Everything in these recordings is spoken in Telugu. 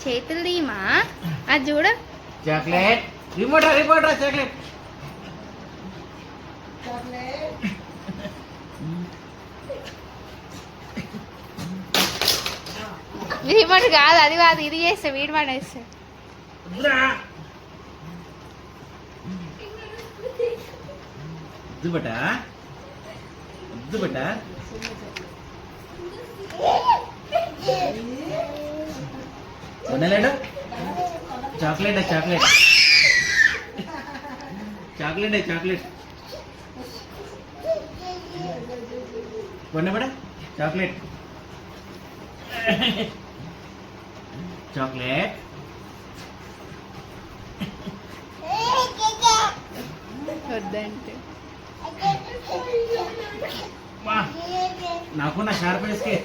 చేతులు తీమా అది చూడు. చాక్లెట్ రిమోట్ చాక్లెట్ రిమోట్ కాదు, అది కాదు, ఇది చేస్తా, వీడి పడేస్తా. వద్దు బట కొనలేడు. చాక్లెట్ చాక్లెట్ కొనబడ చాక్లెట్ వద్దంటే నాకు నా షార్ప్ వేసుకే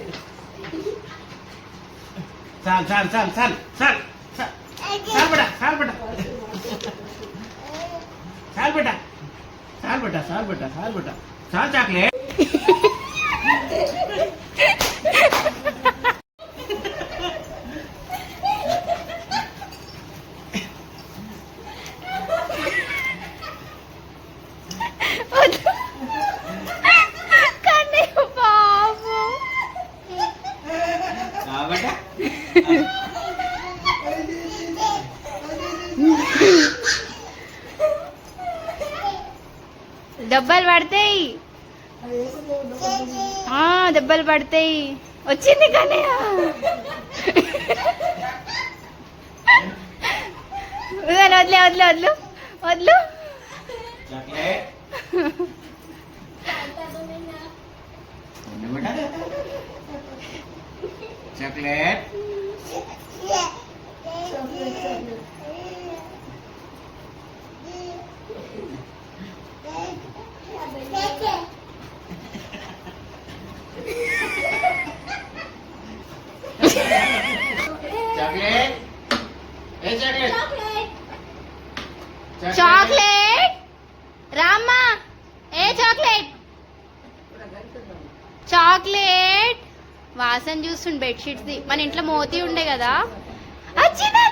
చాలు చాలు చాలు చాలు చాలు చాలు బట చాలు బట చాలు బట చాలు బట చాలు బట చాలు బట చాలు చాక్లెట్. దెబ్బలు పడతాయి, దెబ్బలు పడతాయి. వచ్చింది కానీ వదిలే వదిలే వదిలు వదిలు. చాక్లెట్ చాక్లెట్ రామ్మా, ఏ చాక్లెట్ చాక్లెట్ వాసన చూస్తుండు బెడ్షీట్స్ ది. మన ఇంట్లో మోతీ ఉండే కదా. వచ్చినా